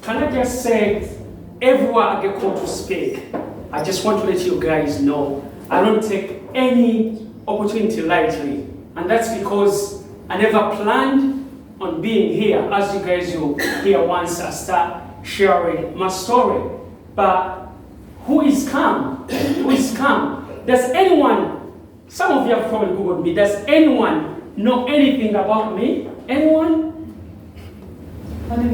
Can I just say, everywhere I get called to speak, I just want to let you guys know, I don't take any opportunity lightly. And that's because I never planned on being here. As you guys will hear once I start sharing my story. But who is calm? Who is calm? Does anyone, some of you have probably Googled me, does anyone know anything about me? Anyone? Only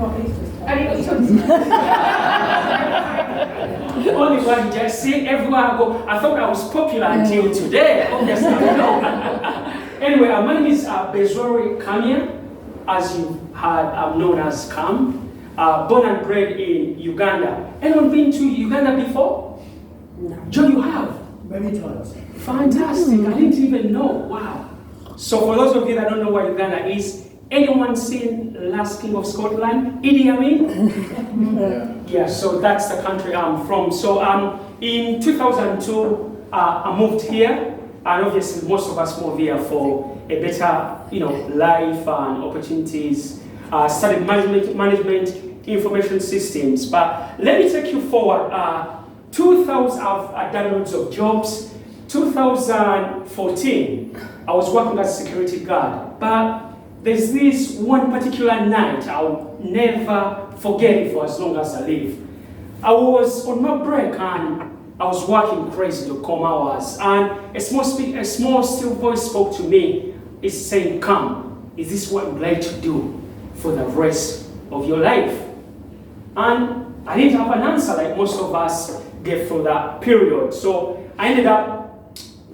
one just see everywhere I go. I thought I was popular until today. Obviously, no. Anyway, my name is Bezori Kamia, as you heard, I'm known as Kam. Born and bred in Uganda. Anyone been to Uganda before? No. Joe, you have? Many times. Fantastic. I didn't even know. Wow. So for those of you that don't know what Uganda is, anyone seen Last King of Scotland? Idi Amin? Yeah, so that's the country I'm from. So in 2002, I moved here. And obviously most of us moved here for a better, life and opportunities. Studied management, information systems. But let me take you forward. 2000, I've done loads of jobs. 2014, I was working as a security guard. But there's this one particular night I'll never forget it for as long as I live. I was on my break and I was working crazy to come hours, and a small still voice spoke to me. It's saying, "Come, is this what you'd like to do for the rest of your life?" And I didn't have an answer like most of us get through that period. So I ended up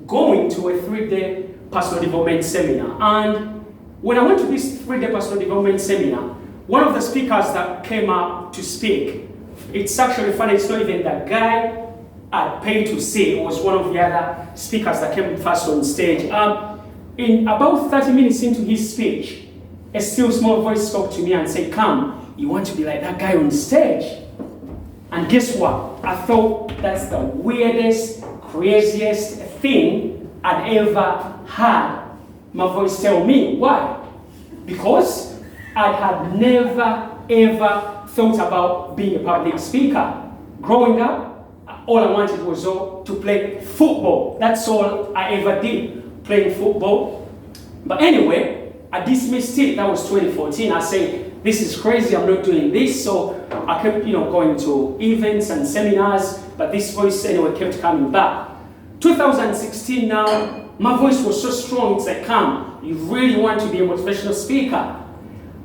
going to a 3-day personal development seminar. And when I went to this 3-day personal development seminar, one of the speakers that came up to speak, it's actually funny, it's not even the guy I'd paid to see. It was one of the other speakers that came first on stage. In about 30 minutes into his speech, a still small voice spoke to me and said, "Come, you want to be like that guy on stage?" And guess what? I thought that's the weirdest, craziest thing I'd ever had my voice tell me. Why? Because I had never, ever thought about being a public speaker. Growing up, all I wanted was to play football. That's all I ever did, playing football. But anyway, I dismissed it. That was 2014. I said, this is crazy, I'm not doing this. So I kept going to events and seminars, but this voice anyway kept coming back. 2016 now, my voice was so strong, it's like, "Come, you really want to be a motivational speaker."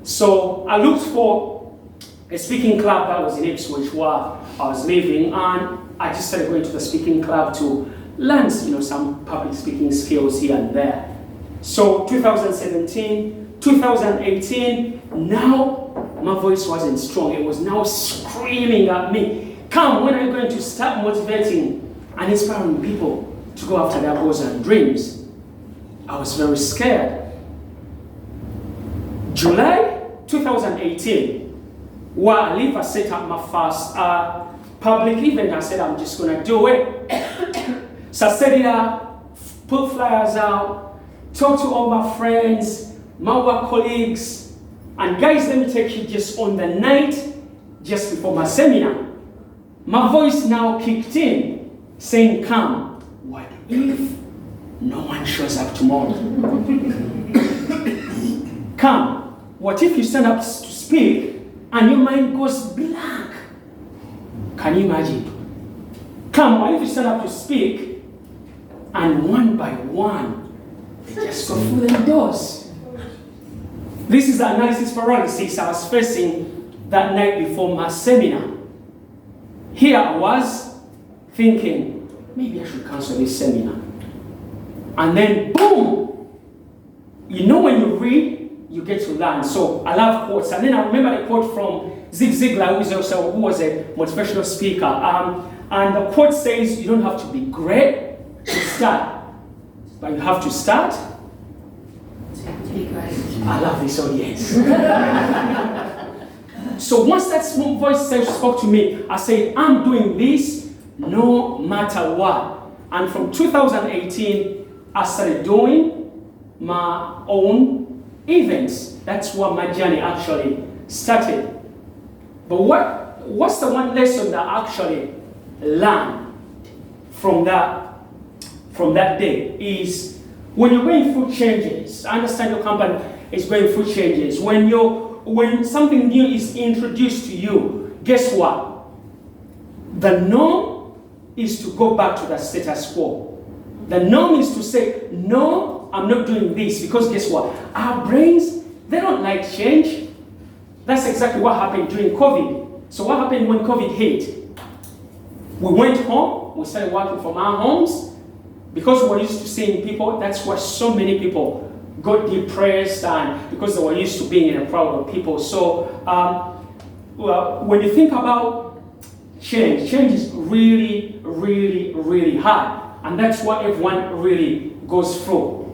So I looked for a speaking club that was in Ipswich where I was living, and I just started going to the speaking club to learn, some public speaking skills here and there. So 2017, 2018, now my voice wasn't strong. It was now screaming at me, "Come, when are you going to start motivating and inspiring people to go after their goals and dreams?" I was very scared. July 2018, where I live, I set up my first public event. I said, I'm just going to do it. So I set it up, put flyers out, talk to all my friends, my work colleagues. And guys, let me take you just on the night, just before my seminar. My voice now kicked in, saying, "Come, what if no one shows up tomorrow? Come, what if you stand up to speak and your mind goes blank? Can you imagine? Come, what if you stand up to speak and one by one, they just go through the doors?" This is the analysis paralysis I was facing that night before my seminar. Here I was thinking, maybe I should cancel this seminar. And then, boom! When you read, you get to learn. So I love quotes. And then I remember a quote from Zig Ziglar, who was a motivational speaker. And the quote says, "You don't have to be great to start, but you have to start to be great." I love this audience. So once that small voice spoke to me, I said, I'm doing this no matter what. And from 2018, I started doing my own events. That's where my journey actually started. But what's the one lesson that I actually learned from that day is when you're going through changes, I understand your company is going through changes. When something new is introduced to you, guess what? The norm is to go back to the status quo. The norm is to say, no, I'm not doing this, because guess what? Our brains, they don't like change. That's exactly what happened during COVID. So what happened when COVID hit? We went home, we started working from our homes. Because we were used to seeing people, that's why so many people got depressed, and because they were used to being in a crowd of people. So when you think about change is really, really, really hard. And that's what everyone really goes through.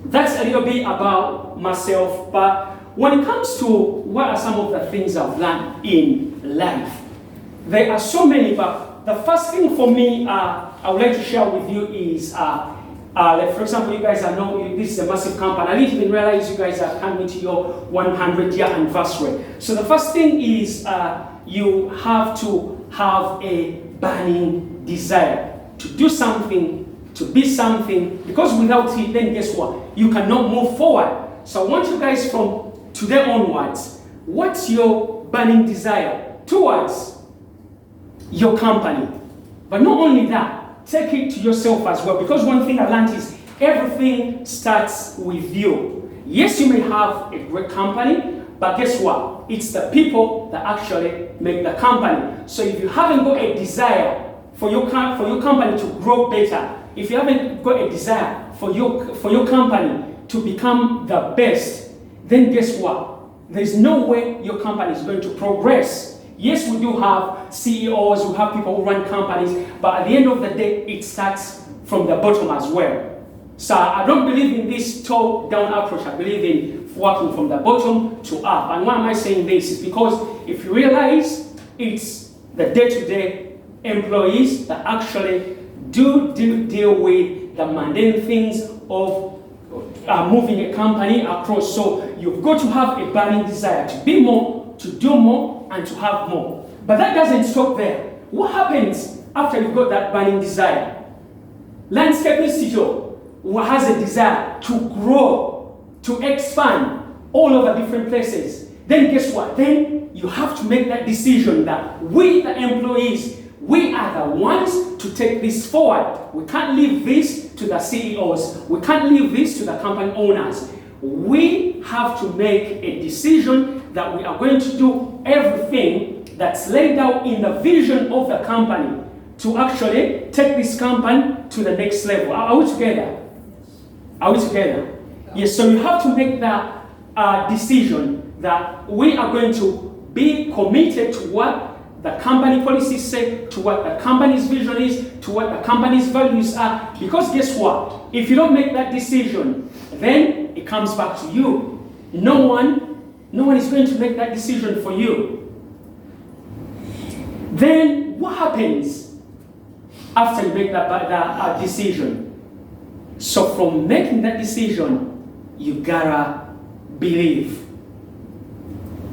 That's a little bit about myself, but when it comes to what are some of the things I've learned in life, there are so many, but the first thing for me I would like to share with you is, like for example, you guys know this is a massive company. I didn't even realize you guys are coming to your 100-year anniversary. So the first thing is you have to have a burning desire to do something, to be something, because without it, then guess what? You cannot move forward. So I want you guys from today onwards, what's your burning desire towards your company? But not only that, take it to yourself as well, because one thing I learned is everything starts with you. Yes, you may have a great company, but guess what? It's the people that actually make the company. So if you haven't got a desire for your company to grow better, if you haven't got a desire for your company to become the best, then guess what? There's no way your company is going to progress. Yes, we do have CEOs, we have people who run companies, but at the end of the day, it starts from the bottom as well. So I don't believe in this top-down approach. I believe in working from the bottom to up. And why am I saying this? Is because if you realize it's the day-to-day employees that actually do deal with the mundane things of moving a company across. So you've got to have a burning desire to be more, to do more, and to have more. But that doesn't stop there. What happens after you've got that burning desire? Landscape Institute has a desire to grow, to expand all over different places. Then guess what? Then you have to make that decision that we, the employees, we are the ones to take this forward. We can't leave this to the CEOs. We can't leave this to the company owners. We have to make a decision that we are going to do everything that's laid out in the vision of the company to actually take this company to the next level. Are we together? Are we together? Yes, so you have to make that decision that we are going to be committed to what the company policies say, to what the company's vision is, to what the company's values are. Because guess what? If you don't make that decision, then it comes back to you. No one is going to make that decision for you. Then what happens after you make that decision? So from making that decision, you gotta believe.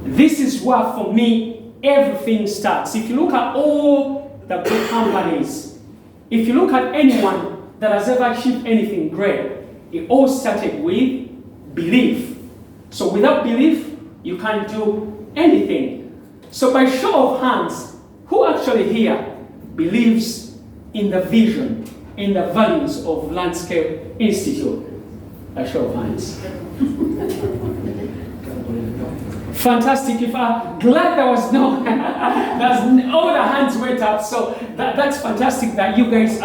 This is where, for me, everything starts. If you look at all the big companies, if you look at anyone that has ever achieved anything great, it all started with belief. So without belief, you can't do anything. So by show of hands, who actually here believes in the vision, in the values of Landscape Institute? A show of hands. Fantastic. If I'm glad there was no, all the hands went up. So that's fantastic that you guys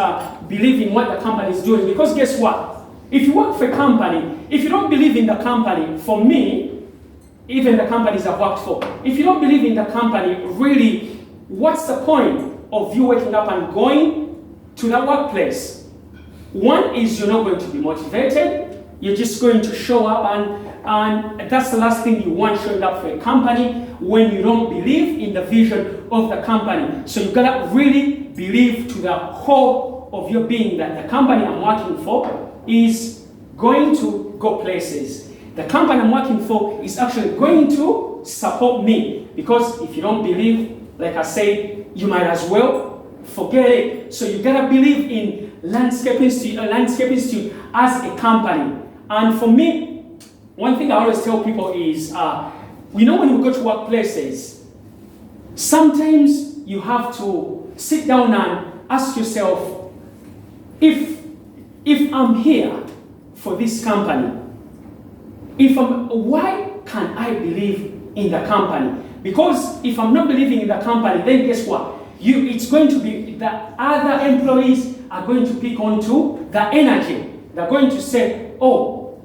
believe in what the company is doing. Because guess what? If you work for a company, if you don't believe in the company, for me, even the companies I've worked for, if you don't believe in the company, really, what's the point of you waking up and going to the workplace? One is you're not going to be motivated. You're just going to show up, and that's the last thing you want, showing up for a company when you don't believe in the vision of the company. So you gotta really believe to the core of your being that the company I'm working for is going to go places. The company I'm working for is actually going to support me. Because if you don't believe, like I said, you might as well forget it. So you gotta believe in Landscape Institute as a company. And for me, one thing I always tell people is, when we go to workplaces, sometimes you have to sit down and ask yourself, if I'm here for this company, why can I believe in the company? Because if I'm not believing in the company, then guess what? It's going to be that other employees are going to pick onto the energy. They're going to say, oh,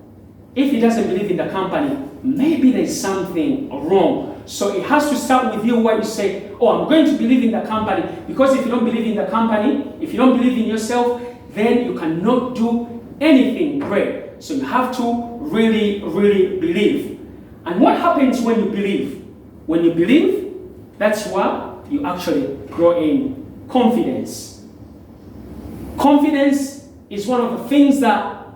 if he doesn't believe in the company, maybe there's something wrong. So it has to start with you where you say, oh, I'm going to believe in the company. Because if you don't believe in the company, if you don't believe in yourself, then you cannot do anything great. So you have to really, really believe. And what happens when you believe? When you believe, that's where you actually grow in confidence. Confidence is one of the things that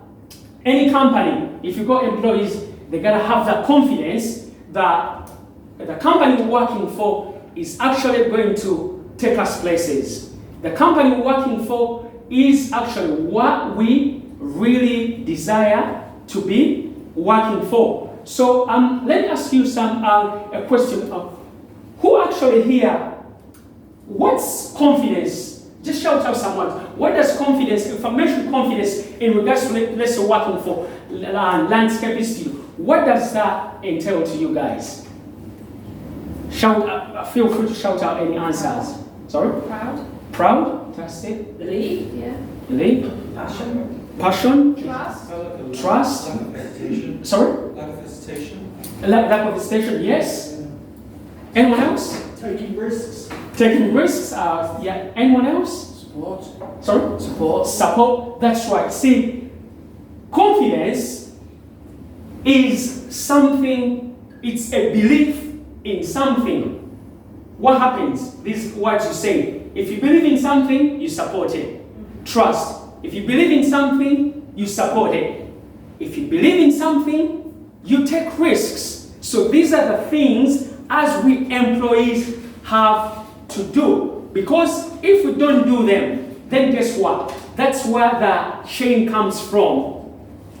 any company, if you got employees, they gotta have that confidence that the company we're working for is actually going to take us places. The company we're working for is actually what we really desire to be working for. So let me ask you a question. Who actually here, what's confidence? Just shout out someone. What does confidence, if I mention confidence in regards to, let's say, working for Landscape Institute, what does that entail to you guys? Feel free to shout out any answers. Sorry? Proud. Proud? Fantastic. Believe. Yeah. Believe. Passion. Passion. Trust. Trust. Lack of hesitation. Sorry? Lack of hesitation. Lack of hesitation, yes. Anyone else? Taking risks. Taking risks, yeah. Anyone else? Support. Sorry? Support. Support, that's right. See, confidence is something, it's a belief in something. What happens? These words you say. If you believe in something, you support it. Trust. If you believe in something, you support it. If you believe in something, you take risks. So these are the things as we employees have to do. Because if we don't do them, then guess what? That's where the chain comes from.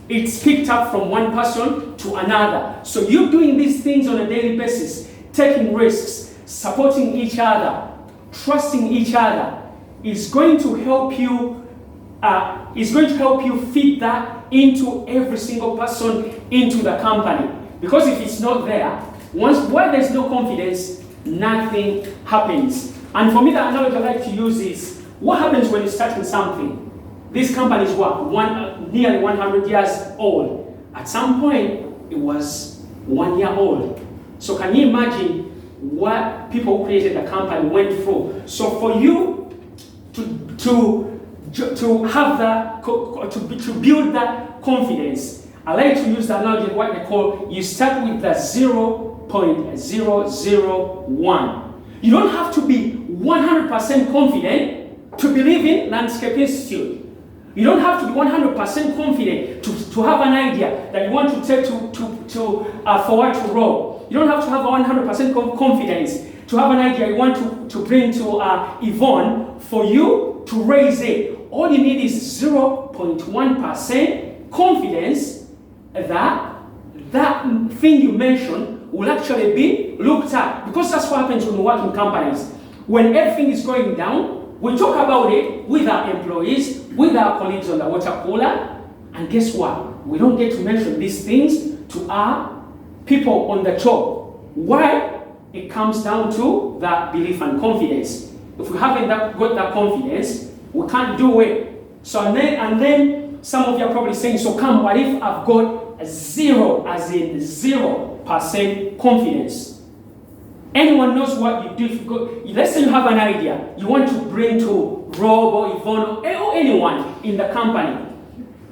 It's picked up from one person to another. So you're doing these things on a daily basis, taking risks, supporting each other, trusting each other, is going to help you feed that into every single person into the company. Because if it's not there, where there's no confidence, nothing happens. And for me, the analogy I like to use is, what happens when you're starting something? This company is nearly 100 years old. At some point, it was 1 year old. So can you imagine what people who created the company went through? So for you to have that, to build that confidence, I like to use the analogy, what they call, you start with the 0.001. You don't have to be 100% confident to believe in Landscape Institute. You don't have to be 100% confident to have an idea that you want to take forward to roll. You don't have to have 100% confidence to have an idea you want to bring to Yvonne for you to raise it. All you need is 0.1% confidence that that thing you mentioned will actually be looked at. Because that's what happens when we work in companies. When everything is going down, we talk about it with our employees, with our colleagues on the water cooler, and guess what? We don't get to mention these things to our people on the top. Why? It comes down to that belief and confidence. If we haven't got that confidence, we can't do it. So and then some of you are probably saying, so come, what if I've got a 0, as in 0% confidence? Anyone knows what you do if you go, let's say you have an idea you want to bring to Rob or Yvonne or anyone in the company.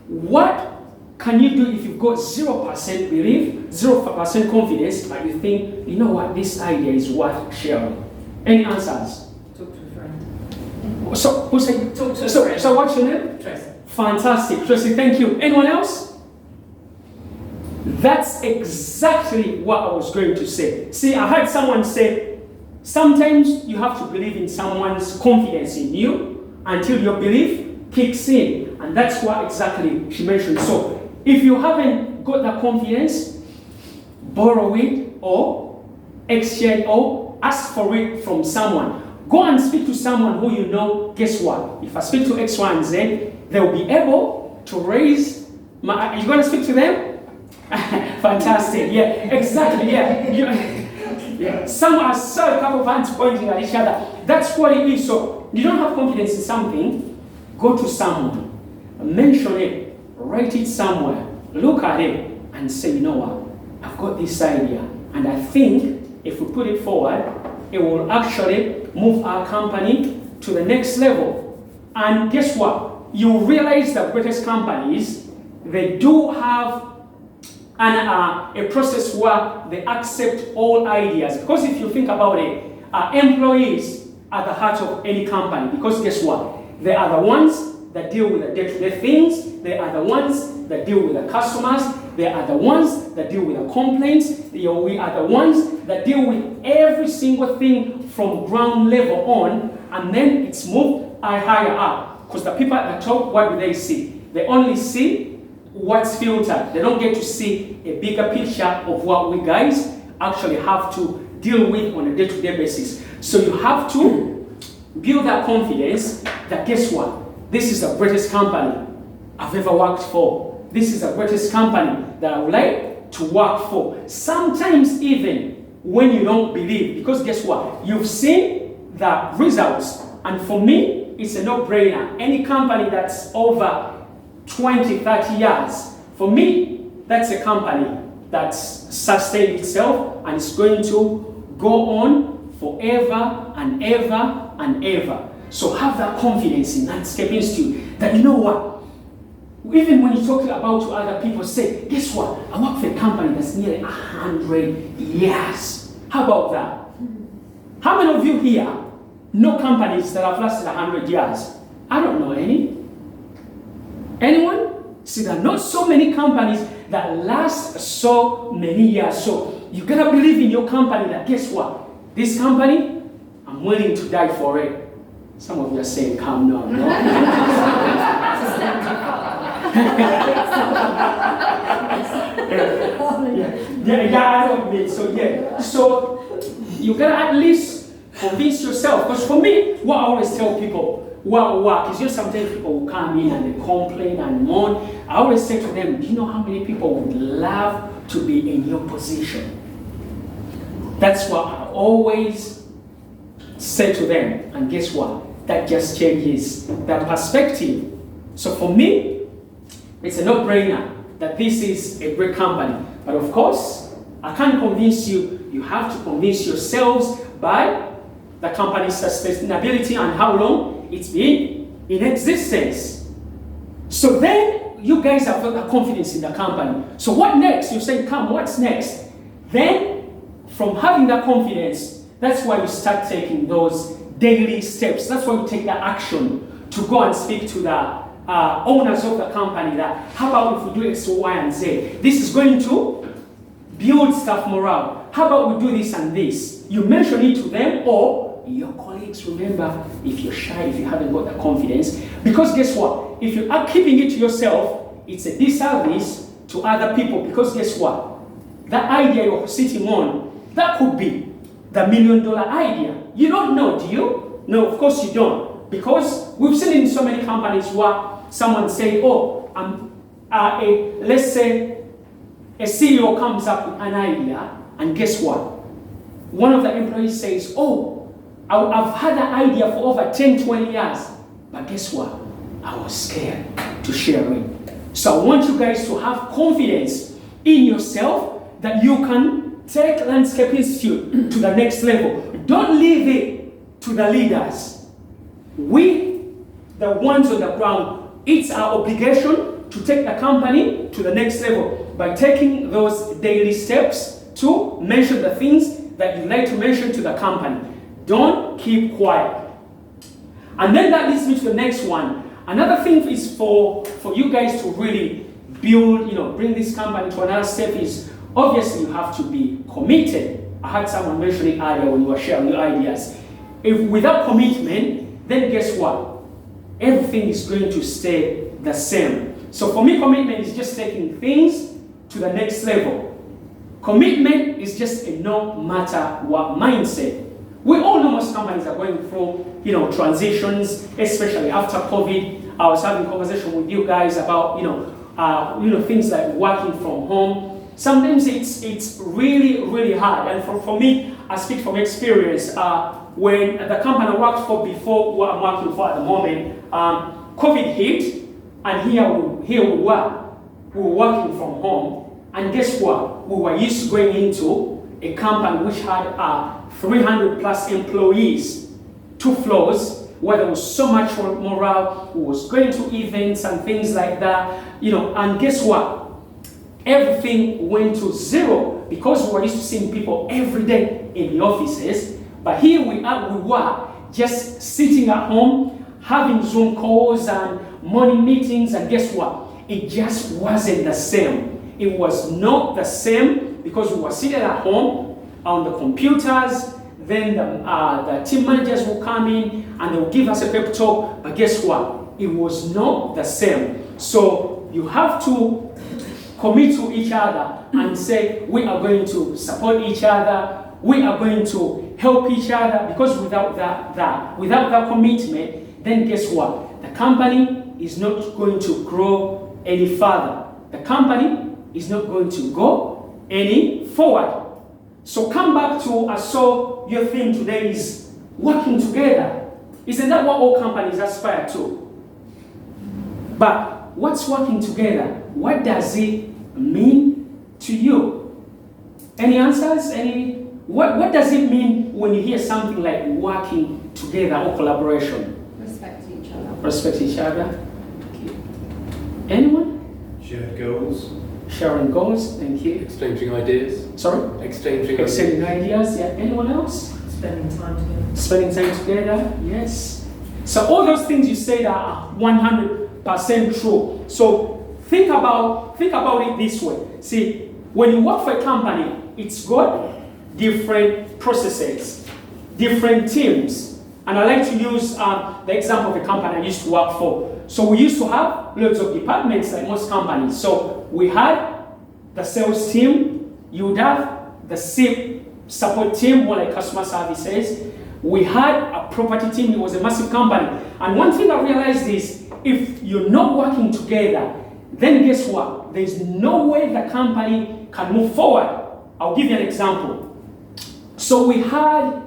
What can you do if you've got 0% belief, 0% confidence, but you think, you know what, this idea is worth sharing? Any answers? Talk to a friend. So, who said? Talk to a friend. So what's your name? Tracy. Fantastic. Tracy, thank you. Anyone else? That's exactly what I was going to say. See, I heard someone say, sometimes you have to believe in someone's confidence in you until your belief kicks in. And that's what exactly she mentioned. So, if you haven't got that confidence, borrow it or exchange or ask for it from someone. Go and speak to someone who you know, guess what? If I speak to X, Y, and Z, they'll be able to raise my... Are you going to speak to them? Fantastic, yeah, exactly, yeah. Yeah. Some are so a couple of hands pointing at each other. That's what it is. So you don't have confidence in something, go to someone, mention it, write it somewhere, look at it, and say, you know what, I've got this idea, and I think if we put it forward, it will actually move our company to the next level. And guess what? You realize that greatest companies, they do have a process where they accept all ideas. Because if you think about it, employees are the heart of any company. Because guess what? They are the ones that deal with the day-to-day things. They are the ones that deal with the customers. They are the ones that deal with the complaints. We are the ones that deal with every single thing from ground level on, and then it's moved higher up. Because the people at the top, what do they see? They only see what's filtered. They don't get to see a bigger picture of what we guys actually have to deal with on a day-to-day basis. So you have to build that confidence that, guess what? This is the greatest company I've ever worked for. This is the greatest company that I would like to work for. Sometimes even when you don't believe, because guess what? You've seen the results. And for me, it's a no-brainer. Any company that's over 20, 30 years, for me, that's a company that's sustained itself and is going to go on forever and ever and ever. So have that confidence in Landscape Institute that, you know what, even when you talk about to other people, say, guess what, I work for a company that's nearly 100 years. How about that? How many of you here know companies that have lasted 100 years? I don't know any. Anyone? See, there are not so many companies that last so many years. So you gotta believe in your company that, guess what? This company, I'm willing to die for it. Some of you are saying, come no, no. I don't mean. So yeah. So you gotta at least convince yourself. Because for me, what I always tell people, what work is, sometimes people will come in and they complain and moan. I always say to them, do you know how many people would love to be in your position? That's what I always say to them. And guess what? That just changes that perspective. So for me, it's a no-brainer that this is a great company. But of course, I can't convince you. You have to convince yourselves by the company's sustainability and how long it's been in existence. So then you guys have got the confidence in the company. So what next? You say, come, what's next? Then from having that confidence, that's why you start taking those daily steps. That's why you take that action to go and speak to the owners of the company that, how about if we do X, Y, and Z? This is going to build staff morale. How about we do this and this? You mention it to them or your colleagues. Remember, if you're shy, if you haven't got the confidence, because guess what? If you are keeping it to yourself, it's a disservice to other people, because guess what? That idea you're sitting on, that could be the $1 million idea. You don't know, do you? No, of course you don't. Because we've seen in so many companies where someone say, oh, let's say a CEO comes up with an idea, and guess what? One of the employees says, oh, I've had an idea for over 10, 20 years, but guess what? I was scared to share it. So I want you guys to have confidence in yourself that you can take Landscape Institute to the next level. Don't leave it to the leaders. We, the ones on the ground, it's our obligation to take the company to the next level by taking those daily steps to mention the things that you like to mention to the company. Don't keep quiet. And then that leads me to the next one. Another thing is for you guys to really build, bring this company to another step is obviously you have to be committed. I had someone mentioning earlier when you were sharing your ideas. If without commitment, then guess what? Everything is going to stay the same. So for me, commitment is just taking things to the next level. Commitment is just a no matter what mindset. We all know most companies are going through, transitions, especially after COVID. I was having a conversation with you guys about, things like working from home. Sometimes it's really, really hard. And for me, I speak from experience. When the company I worked for before what I'm working for at the moment, COVID hit, and here we were working from home. And guess what? We were used to going into a company which had 300 plus employees, 2 floors, where there was so much morale. We was going to events and things like that, and guess what? Everything went to zero because we were used to seeing people every day in the offices. But here we were just sitting at home, having Zoom calls and morning meetings, and guess what? It just wasn't the same. It was not the same because we were seated at home on the computers. Then the team managers will come in and they will give us a pep talk. But guess what? It was not the same. So you have to commit to each other and say, we are going to support each other. We are going to help each other, because without that commitment, then guess what? The company is not going to grow any further. The company is not going to go any forward. So come back to, I saw your theme today is working together. Isn't that what all companies aspire to? But what's working together? What does it mean to you? Any answers? What does it mean when you hear something like working together or collaboration? Respect each other. Respect each other. Anyone? Shared goals. Sharing goals, thank you. Exchanging ideas. Sorry? Exchanging ideas, yeah. Anyone else? Spending time together. Spending time together, yes. So all those things you said are 100% true. So think about it this way. See, when you work for a company, it's got different processes, different teams. And I like to use the example of a company I used to work for. So we used to have lots of departments like most companies. So we had the sales team, you would have the SIP support team, more like customer services. We had a property team, it was a massive company. And one thing I realized is, if you're not working together, then guess what? There's no way the company can move forward. I'll give you an example. So we had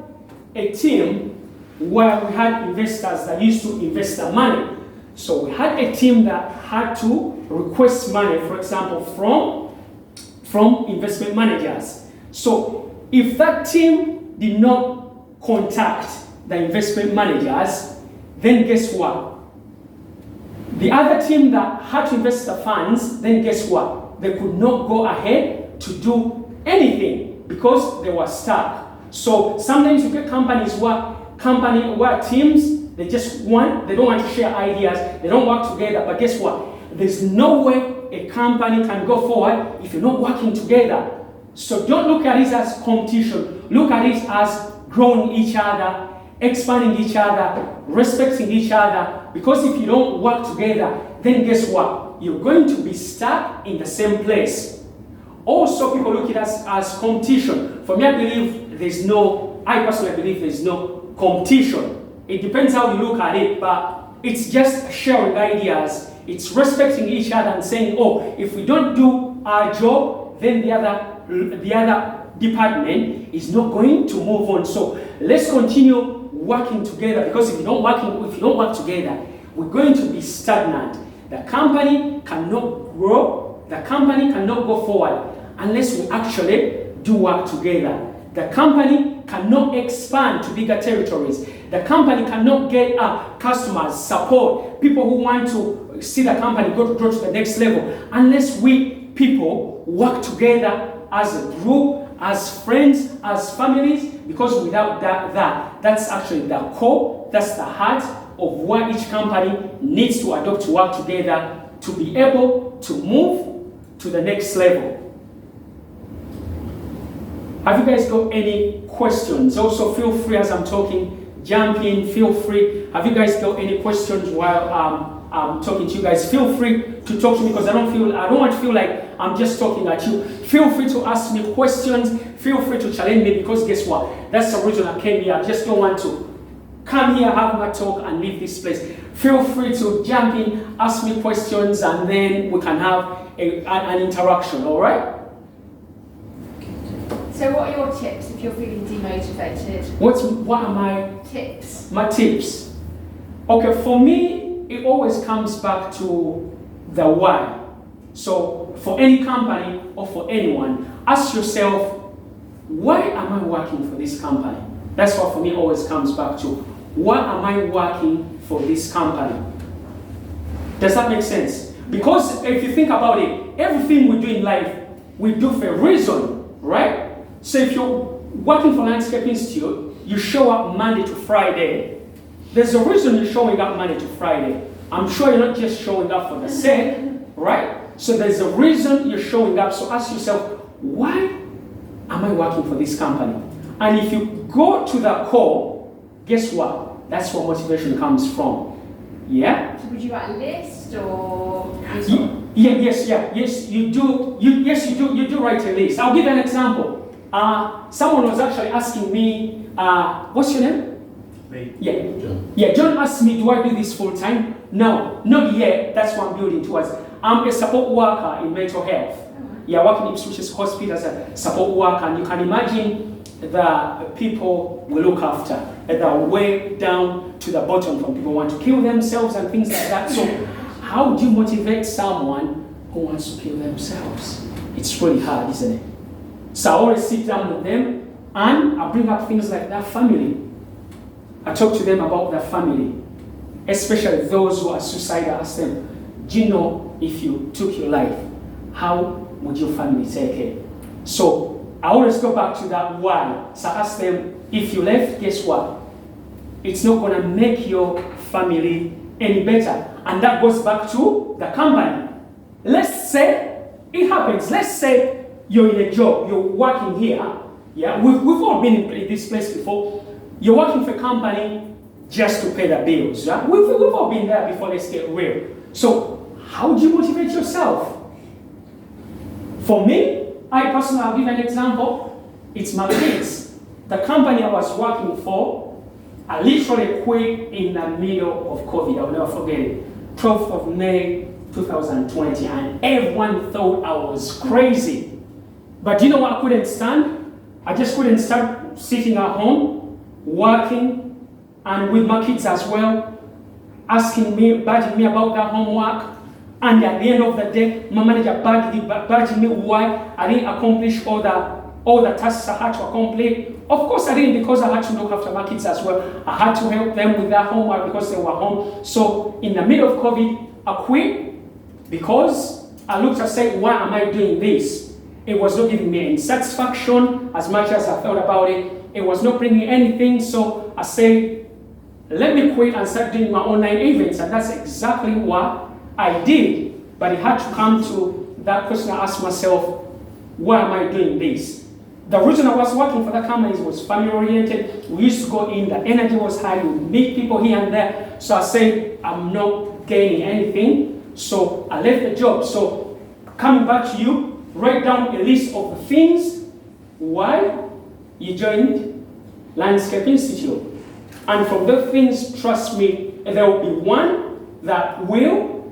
a team where we had investors that used to invest their money. So we had a team that had to request money, for example, from investment managers. So if that team did not contact the investment managers, then guess what? The other team that had to invest the funds, then guess what? They could not go ahead to do anything because they were stuck. So sometimes you get companies where teams, they don't want to share ideas, they don't work together, but guess what? There's no way a company can go forward if you're not working together. So don't look at it as competition, look at it as growing each other, expanding each other, respecting each other, because if you don't work together, then guess what? You're going to be stuck in the same place. Also, people look at us as competition. For me, I personally believe there's no competition. It depends how you look at it, but it's just sharing ideas. It's respecting each other and saying, oh, if we don't do our job, then the other department is not going to move on. So let's continue working together, because if you don't work together, we're going to be stagnant. The company cannot grow, the company cannot go forward unless we actually do work together. The company cannot expand to bigger territories. The company cannot get customers, support, people who want to see the company grow to the next level, unless we people work together as a group, as friends, as families, because without that's actually the core, that's the heart of what each company needs to adopt to work together to be able to move to the next level. Have you guys got any questions? Also, feel free as I'm talking, jump in, feel free. Have you guys got any questions while I'm talking to you guys? Feel free to talk to me because I don't want to feel like I'm just talking at you. Feel free to ask me questions. Feel free to challenge me because guess what? That's the reason I came here. I just don't want to come here, have my talk, and leave this place. Feel free to jump in, ask me questions, and then we can have an interaction, all right? So what are your tips if you're feeling demotivated? What are my Tips. My tips? Okay, for me, it always comes back to the why. So for any company or for anyone, ask yourself, why am I working for this company? That's what for me always comes back to. Why am I working for this company? Does that make sense? Because if you think about it, everything we do in life, we do for a reason, right? So if you're working for Landscape Institute, you show up Monday to Friday. There's a reason you're showing up Monday to Friday. I'm sure you're not just showing up for the sake, right? So there's a reason you're showing up. So ask yourself, why am I working for this company? And if you go to the core, guess what? That's where motivation comes from. Yeah? So would you write a list or? Yes, you do. You do write a list. I'll give you an example. Someone was actually asking me, what's your name? Me. Yeah. John. Yeah, John asked me, do I do this full time? No, not yet. That's what I'm building towards. I'm a support worker in mental health. Yeah, I work in Ipswich Hospital as a support worker, and you can imagine the people we look after, at the way down to the bottom, from people who want to kill themselves and things like that. So how do you motivate someone who wants to kill themselves? It's really hard, isn't it? So I always sit down with them and I bring up things like their family. I talk to them about their family, especially those who are suicidal. I ask them, do you know if you took your life, how would your family take it? So I always go back to that why. So I ask them, if you left, guess what? It's not going to make your family any better. And that goes back to the company. Let's say it happens. Let's say you're in a job, you're working here. Yeah, we've all been in this place before. You're working for a company just to pay the bills. Yeah? We've all been there before, let's get real. So how do you motivate yourself? For me, I personally, I'll give an example. It's my kids. The company I was working for, I literally quit in the middle of COVID. I'll never forget it. 12th of May, 2020. And everyone thought I was crazy. But you know what I couldn't stand? I just couldn't stand sitting at home, working, and with my kids as well, asking me, badging me about their homework. And at the end of the day, my manager badging me why I didn't accomplish all the tasks I had to accomplish. Of course I didn't, because I had to look after my kids as well. I had to help them with their homework because they were home. So in the middle of COVID, I quit because I looked and said, why am I doing this? It was not giving me any satisfaction as much as I thought about it. It was not bringing anything. So I said, let me quit and start doing my online events. And that's exactly what I did. But it had to come to that question. I asked myself, why am I doing this? The reason I was working for that company was family oriented. We used to go in, the energy was high, we would meet people here and there. So I said, I'm not gaining anything. So I left the job. So coming back to you, write down a list of the things why you joined Landscape Institute. And from those things, trust me, there will be one that will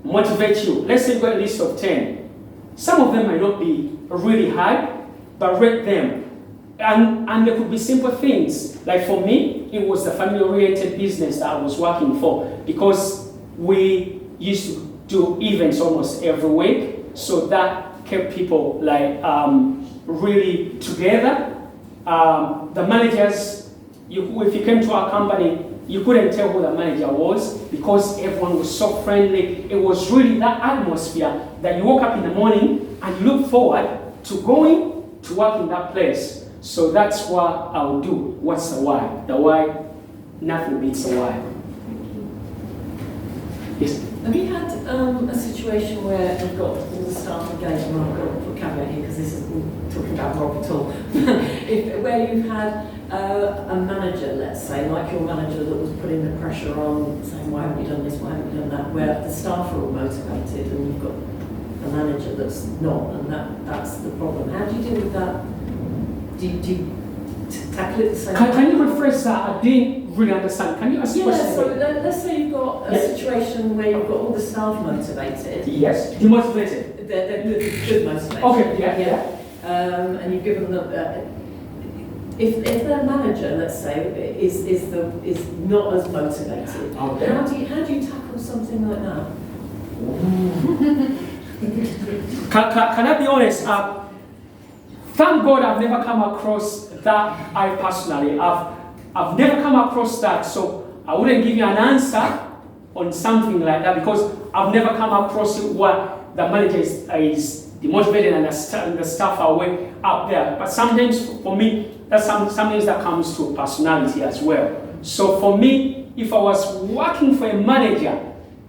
motivate you. Let's say you've got a list of 10. Some of them might not be really hard, but rate them. And there could be simple things. Like for me, it was the family-oriented business that I was working for, because we used to do events almost every week. So that kept people like really together. The managers, if you came to our company, you couldn't tell who the manager was because everyone was so friendly. It was really that atmosphere that you woke up in the morning and you look forward to going to work in that place. So that's what I'll do. What's the why? The why, nothing beats the why. Yes. Have you had a situation where you've got all the staff engaged, and I've got to put a caveat here because this isn't talking about Rob at all, where you've had a manager, let's say, like your manager that was putting the pressure on, saying, why haven't you done this, why haven't you done that, where the staff are all motivated and you've got a manager that's not, and that's the problem. How do you deal with that? Do you tackle it the same way? Can you rephrase that? I didn't really understand. Can you ask the question? So let's say you've got a situation where you've got all the staff motivated. Yes, demotivated. They're good motivation. Okay, yeah. And you've given them. If their manager, let's say, is not as motivated, okay. how do you tackle something like that? Can I be honest? Thank God I've never come across that. I personally, I've never come across that, so I wouldn't give you an answer on something like that because I've never come across it where the manager is demotivated and the staff are way up there. But sometimes for me, that's something that comes to personality as well. So for me, if I was working for a manager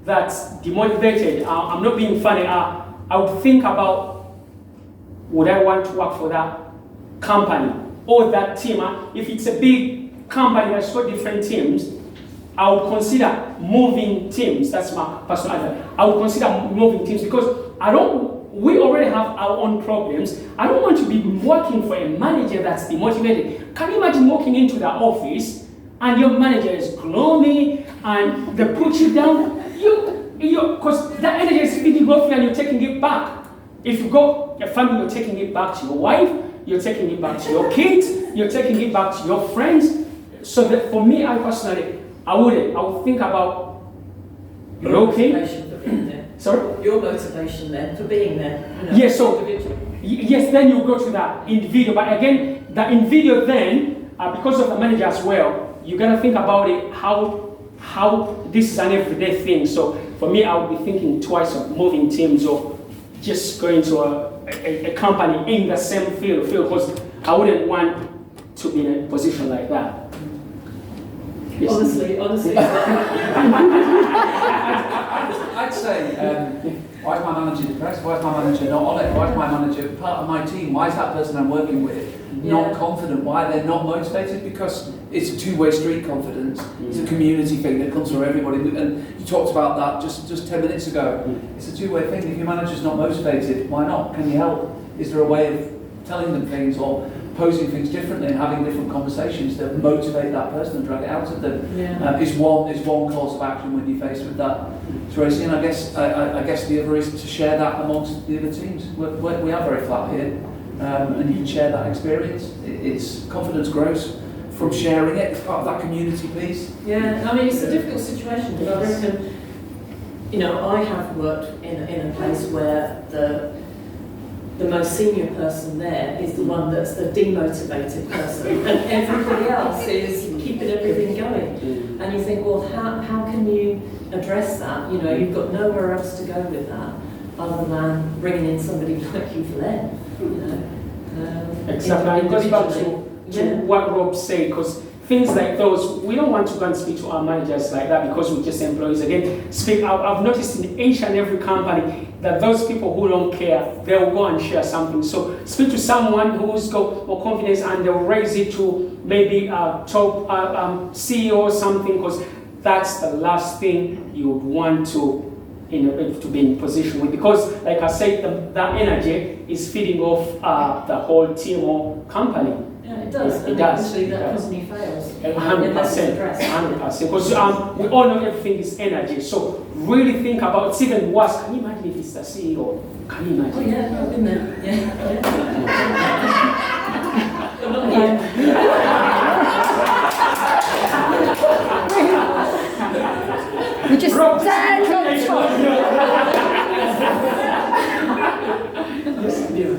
that's demotivated, I'm not being funny, I would think about, would I want to work for that company or that team? If it's a big company that's got different teams, I would consider moving teams. That's my personal idea. I would consider moving teams because we already have our own problems. I don't want to be working for a manager that's demotivated. Can you imagine walking into the office and your manager is gloomy and they put you down? Because that energy is feeding off you and you're taking it back. If you got your family, you're taking it back to your wife, you're taking it back to your kids, you're taking it back to your friends. So that for me, I personally, I would think about, you're okay? Motivation for being there. Sorry? Your motivation then for being there. Yes, so yes, then you go to the individual. But again, the individual then, because of the manager as well, you gotta think about it, how this is an everyday thing. So for me, I would be thinking twice of moving teams or just going to a company in the same field because I wouldn't want to be in a position like that. Yes. Honestly. I'd say, why is my manager depressed? Why is my manager not on it? Why is my manager part of my team? Why is that person I'm working with not confident? Why are they not motivated? Because it's a two-way street, confidence. It's a community thing that comes from everybody. And you talked about that just 10 minutes ago. It's a two-way thing. If your manager's not motivated, why not? Can you help? Is there a way of telling them things or posing things differently and having different conversations that motivate that person and drag it out of them? Is one course of action when you're faced with that. Tracy, and I guess the other is to share that amongst the other teams. We are very flat here, and you can share that experience. It's confidence grows from sharing it. It's part of that community piece. Yeah, I mean it's a difficult situation because I reckon, I have worked in a place where the most senior person there is the one that's the demotivated person, and everybody else is keeping everything going. And you think, well, how can you address that? You've got nowhere else to go with that other than bringing in somebody like you've led. Exactly. It goes back to what Rob said, because things like those, we don't want to go and speak to our managers like that because we're just employees. Again, I've noticed in each and every company that those people who don't care, they'll go and share something. So speak to someone who's got more confidence and they'll raise it to maybe top CEO or something, because that's the last thing you would want to be in position with, because like I said, that energy is feeding off the whole team or company. Yeah, it does. It does. Obviously, that company fails. 100%. Because we all know everything is energy. So really think about, it's even worse. Can you imagine if it's the CEO? Can you imagine? Oh yeah, I've been there. Yeah. We just stand on top. Yes, dear.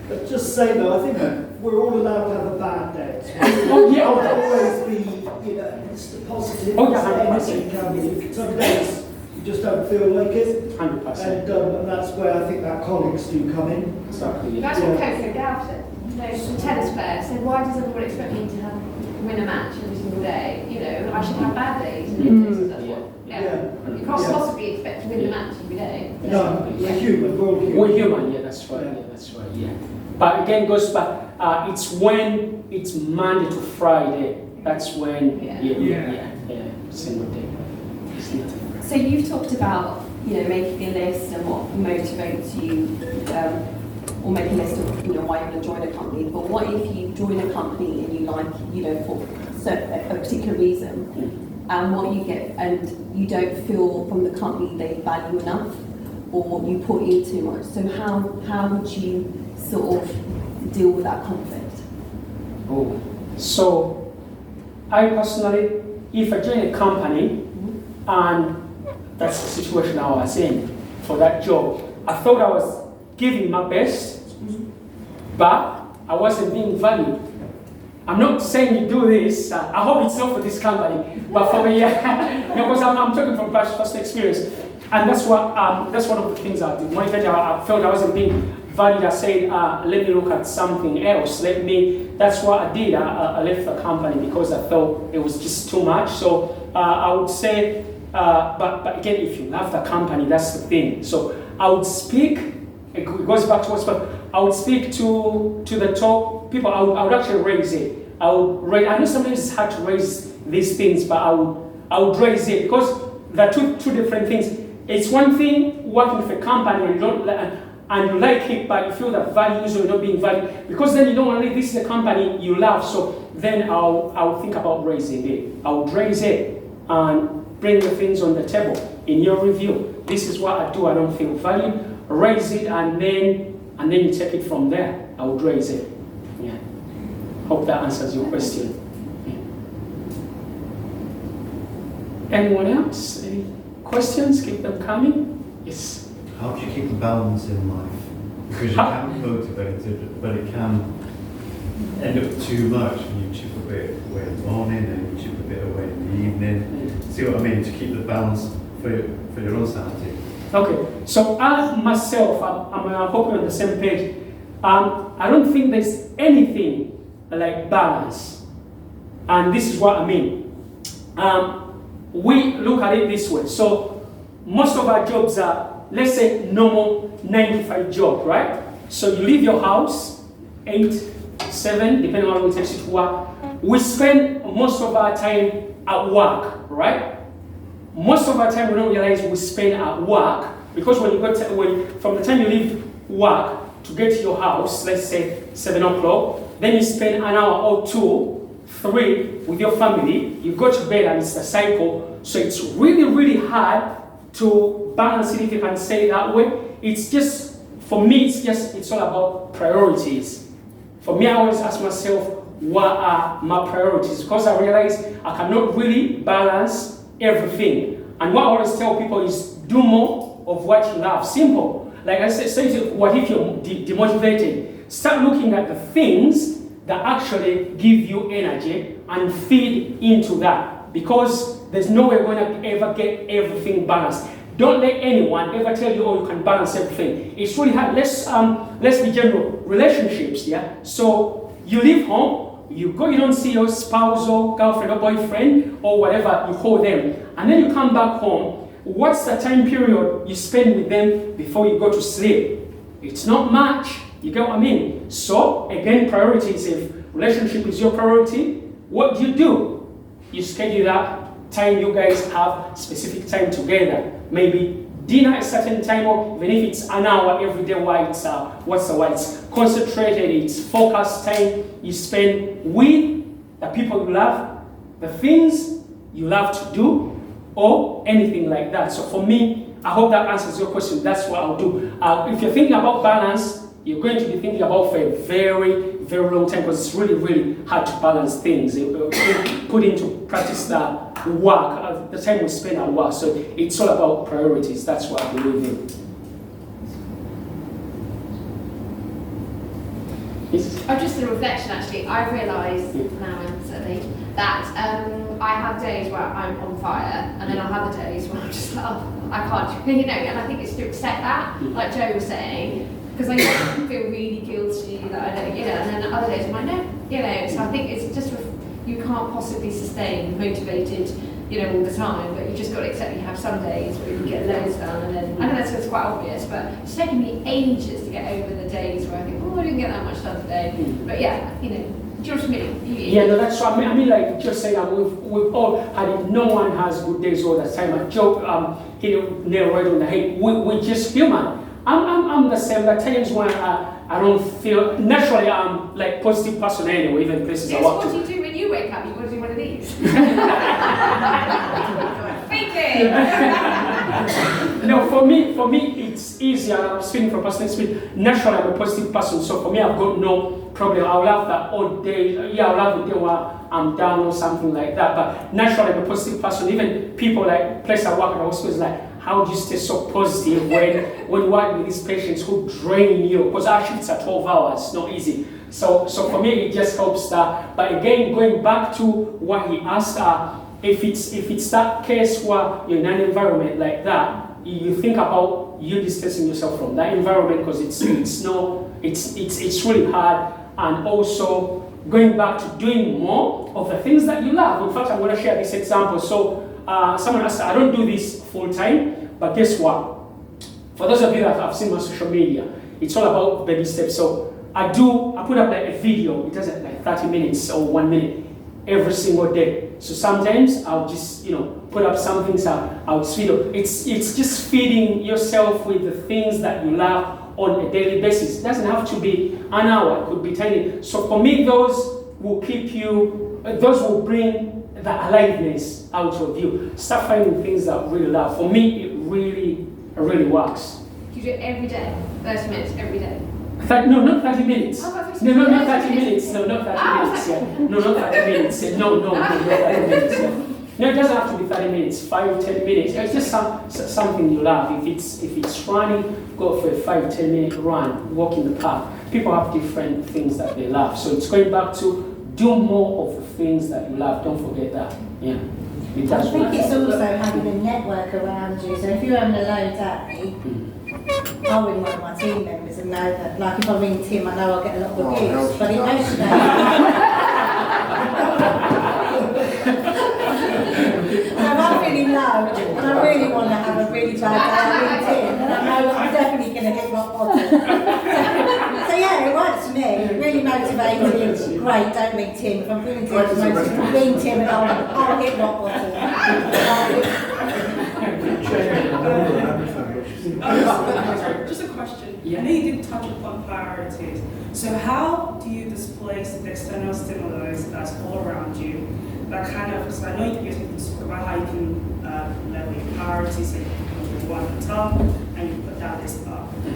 But just say though, I think we're all allowed to have a bad day. Oh yeah. Always be, it's the positive, Oh, yeah, it's the energy coming. Some days you just don't feel like it. 100%. And that's where I think that colleagues do come in. Exactly. That's what Coach said about it. The tennis player said, why does everyone expect me to win a match every single day? I should have bad days. And that's what, you can't possibly More human, yeah, that's right. Yeah, that's right. Yeah. But again, goes back. It's when it's Monday to Friday. That's when. Yeah. Single day. It's not. So you've talked about, making a list and what motivates you, or make a list of, why you want to join a company. But what if you join a company and you like, for a particular reason, and what you get, and you don't feel from the company they value enough, or you put in too much. So how would you sort of deal with that conflict? Oh, so I personally, if I join a company and that's the situation I was in for that job, I thought I was giving my best, but I wasn't being valued. I'm not saying you do this. I hope it's not for this company, but for me, because I'm talking from personal experience, and that's one of the things I did. One time I felt I wasn't being valued. I said, let me look at something else. That's what I did. I left the company because I felt it was just too much. So I would say, but again, if you love the company, that's the thing. So I would speak. It goes back to what's. I would speak to the top people. I would actually raise it. I know sometimes it's hard to raise these things, but I would raise it because they're two different things. It's one thing working with a company and you like it, but you feel that values are not being valued, because then you don't want to leave. This is a company you love, so then I'll think about raising it. I would raise it and bring the things on the table in your review. This is what I do. I don't feel valued. Raise it and then you take it from there. I would raise it. Yeah. Hope that answers your question. Yeah. Anyone else? Any questions? Keep them coming. Yes. How do you keep the balance in life? Because you can be motivated, but it can end up too much, and you chip a bit away in the morning and you chip a bit away in the evening. See what I mean? To keep the balance for your own sanity. Okay, so I myself, I'm hoping on the same page. I don't think there's anything like balance, and this is what I mean. We look at it this way. So most of our jobs are, let's say, normal 9-to-5 job, right? So you leave your house 8, 7, depending on how long it takes you to work. We spend most of our time at work, right? Most of our time we don't realize we spend at work, because when you go from the time you leave work to get to your house, let's say 7 o'clock, then you spend an hour or 2, 3 with your family, you go to bed and it's a cycle. So it's really, really hard to balance it, if you can say it that way. It's just, for me, it's all about priorities. For me, I always ask myself, what are my priorities? Because I realize I cannot really balance everything. And what I always tell people is, do more of what you love. Simple. Like I said, what if you're demotivated? Start looking at the things that actually give you energy and feed into that. Because there's no way we're going to ever get everything balanced. Don't let anyone ever tell you, oh, you can balance everything. It's really hard. Let's be general. Relationships, yeah? So you leave home, you go, you don't see your spouse or girlfriend or boyfriend or whatever you call them, and then you come back home. What's the time period you spend with them before you go to sleep? It's not much. You get what I mean? So, again, priorities. If relationship is your priority, what do? You schedule that time you guys have specific time together. Maybe dinner at a certain time, or even if it's an hour every day, it's concentrated, it's focused time you spend with the people you love, the things you love to do, or anything like that. So for me, I hope that answers your question. That's what I'll do. If you're thinking about balance, you're going to be thinking about for a very, very long time, because it's really, really hard to balance things. Put into practice the work, the time we spend at work. So it's all about priorities. That's what I believe in. Yes. Just a reflection, actually. I realise now, certainly, that I have days where I'm on fire, and then I'll have the days where I'm just like, oh, I can't, and I think it's to accept that, like Joe was saying, because I feel really guilty that I don't, and then other days I'm like, no, so I think it's just you can't possibly sustain motivated, all the time, but you just got to accept you have some days where you get loads done, and then, I know that's quite obvious, but it's taken me ages to get over the days where I think, oh, I didn't get that much done today. But yeah, do you know what I mean? Yeah, no, that's right. I mean, like just saying, we've all had it. No one has good days all the time. I joke, hit it nail right on the head. We're just human. I'm the same. There are times when I don't feel, naturally I'm like positive person anyway, even places I Yes, walk what to. do you do when you wake up? You want to do one of these. Fake it! No, for me, it's easier. I'm speaking from personal experience. Naturally, I'm a positive person, so for me, I've got no problem. I'll have that all day. Yeah, I'll have a day where I'm down or something like that. But naturally, I'm a positive person. Even people like place I work at the hospital is like, how do you stay so positive when you work with these patients who drain you? Because actually, it's 12 hours. It's not easy. So for me, it just helps that. But again, going back to what he asked, if it's that case where you're in an environment like that, you think about you distancing yourself from that environment because it's really hard, and also going back to doing more of the things that you love. In fact, I'm going to share this example. So someone asked, I don't do this full time, but guess what? For those of you that have seen my social media, it's all about baby steps. So I put up like a video. It does like 30 minutes or 1 minute every single day. So sometimes I'll just, put up some things I'll feed. It's just feeding yourself with the things that you love on a daily basis. It doesn't have to be an hour, it could be 10. So for me, those will bring the aliveness out of you. Start finding things that you really love. For me, it really works. Do you do it every day? 30 minutes every day? No, not 30 minutes. Oh, not 30 No, not minutes. 30 minutes. No, not 30 minutes. Yeah. No, not 30 minutes. No, not 30 minutes. Yeah. No, it doesn't have to be 30 minutes. 5, 10 minutes. It's just something you love. If it's running, go for a 5, 10 minute run. Walk in the park. People have different things that they love. So it's going back to do more of the things that you love. Don't forget that. Yeah. I think it's also having a network around you. So if you're having a low day, I'll ring one of my team members and know that, like if I ring Tim, I know I'll get a lot of abuse. But emotionally, so if I'm feeling low and I really want to have a really bad day, I ring Tim and I know that I'm definitely going to hit rock bottom. So yeah, it works for me. Really motivating. Great, don't ring Tim. If I'm feeling motivated, ring Tim and I'll hit rock bottom. Just a question. Yeah. I know you did touch upon priorities. So how do you displace the external stimulus that's all around you? That kind of, because I know you spoke about how you can level your priorities, so you can put one at the top and you put that list up.